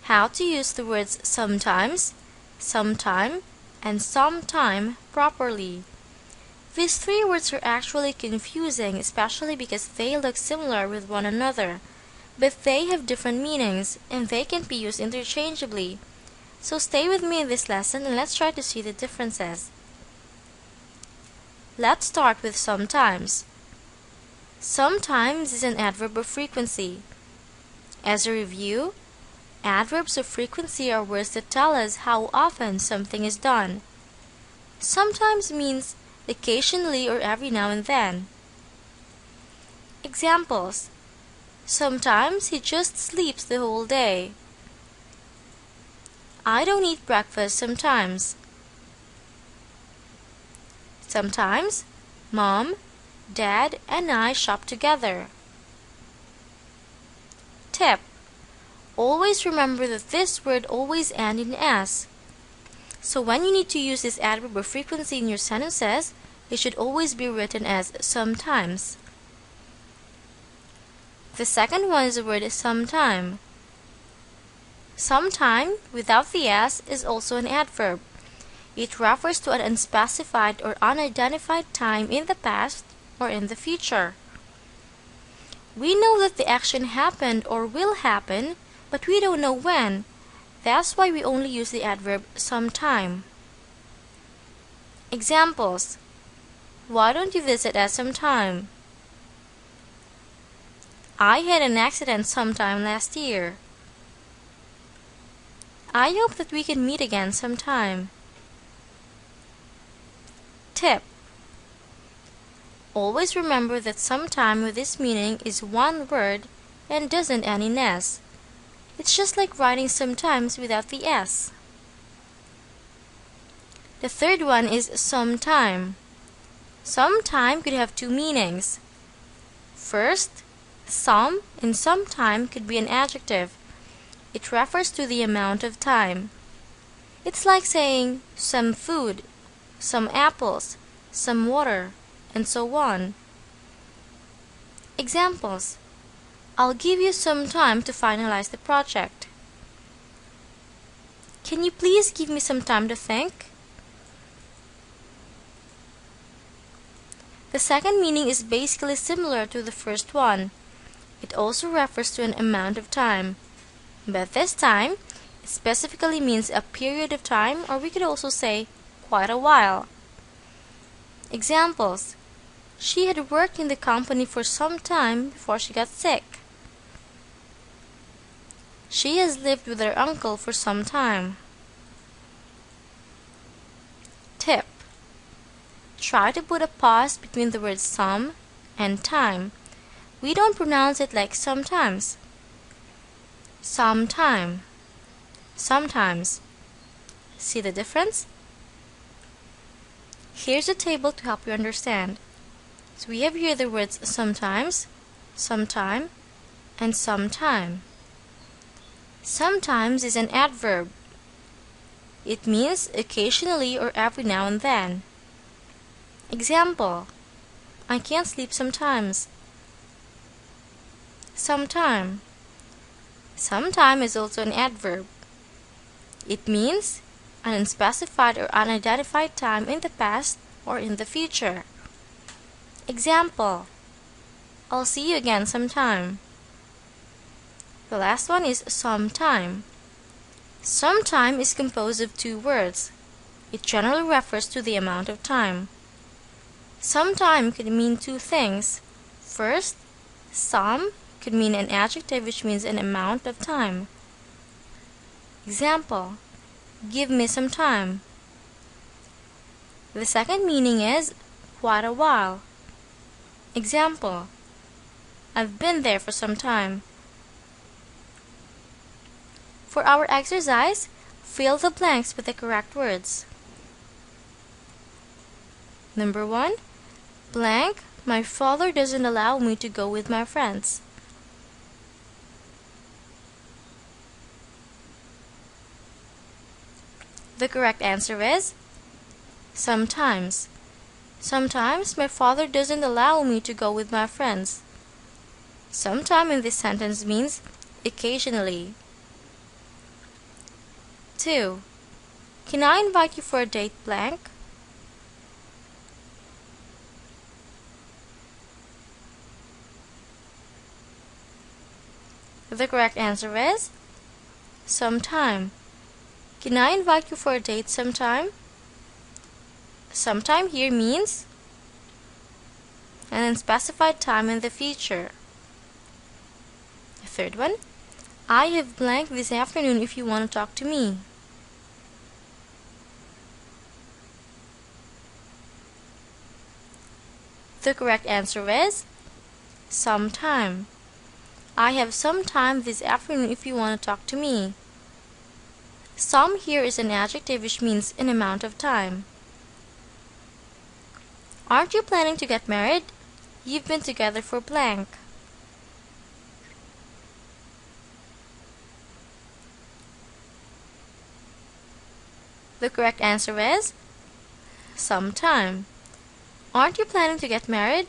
How to use the words sometimes, sometime, and sometime properly. These three words are actually confusing, especially because they look similar with one another, but they have different meanings and they can be used interchangeably. So stay with me in this lesson and let's try to see the differences. Let's start with sometimes. Sometimes is an adverb of frequency. As a review, adverbs of frequency are words that tell us how often something is done. Sometimes means occasionally or every now and then. Examples: sometimes he just sleeps the whole day. I don't eat breakfast sometimes. Sometimes, Mom, Dad, and I shop together. Tip: always remember that this word always ends in S. So when you need to use this adverb of frequency in your sentences, it should always be written as sometimes. The second one is the word sometime. Sometime without the S is also an adverb. It refers to an unspecified or unidentified time in the past or in the future. We know that the action happened or will happen, but we don't know when. That's why we only use the adverb sometime. Examples: why don't you visit us sometime? I had an accident sometime last year. I hope that we can meet again sometime. Tip: always remember that sometime with this meaning is one word and doesn't end in S. It's just like writing sometimes without the S. The third one is sometime. Sometime could have two meanings. First, some in sometime could be an adjective. It refers to the amount of time. It's like saying some food, some apples, some water, and so on. Examples: I'll give you some time to finalize the project. Can you please give me some time to think? The second meaning is basically similar to the first one. It also refers to an amount of time, but this time it specifically means a period of time, or we could also say quite a while. Examples: she had worked in the company for some time before she got sick. She has lived with her uncle for some time. Tip: try to put a pause between the words some and time. We don't pronounce it like sometimes. Sometime, sometimes. See the difference? Here's a table to help you understand. So we have here the words sometimes, sometime, and sometime. Sometimes is an adverb. It means occasionally or every now and then. Example: I can't sleep sometimes. Sometime. Sometime is also an adverb. It means an unspecified or unidentified time in the past or in the future. Example: I'll see you again sometime. The last one is sometime. Sometime is composed of two words. It generally refers to the amount of time. Sometime could mean two things. First, some could mean an adjective which means an amount of time. Example: give me some time. The second meaning is quite a while. Example: I've been there for some time. For our exercise, fill the blanks with the correct words. Number 1. Blank, my father doesn't allow me to go with my friends. The correct answer is sometimes. Sometimes my father doesn't allow me to go with my friends. Sometime in this sentence means occasionally. 2. Can I invite you for a date blank? The correct answer is sometime. Can I invite you for a date sometime? Sometime here means an unspecified time in the future. The third one, I have blank this afternoon if you want to talk to me. The correct answer is sometime. I have some time this afternoon if you want to talk to me. Some here is an adjective which means an amount of time. Aren't you planning to get married? You've been together for blank. The correct answer is sometime. Aren't you planning to get married?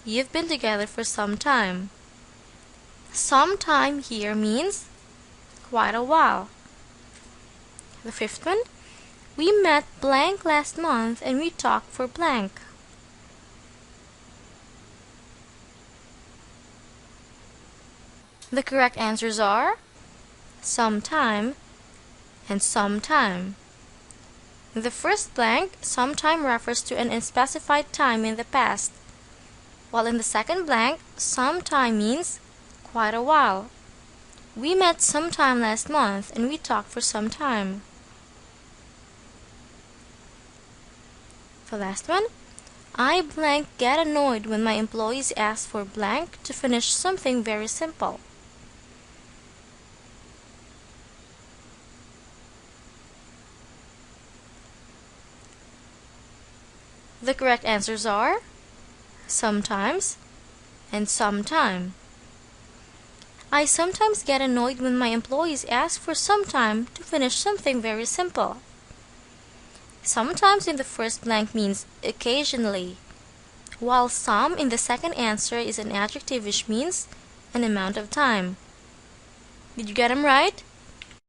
You've been together for some time. Some time here means quite a while. The fifth one, we met blank last month and we talked for blank. The correct answers are sometime and sometime. The first blank, sometime, refers to an unspecified time in the past, while in the second blank, sometime means quite a while. We met sometime last month and we talked for some time. The last one, I blank get annoyed when my employees ask for blank to finish something very simple. The correct answers are sometimes and sometime. I sometimes get annoyed when my employees ask for some time to finish something very simple. Sometimes in the first blank means occasionally, while some in the second answer is an adjective which means an amount of time. Did you get them right?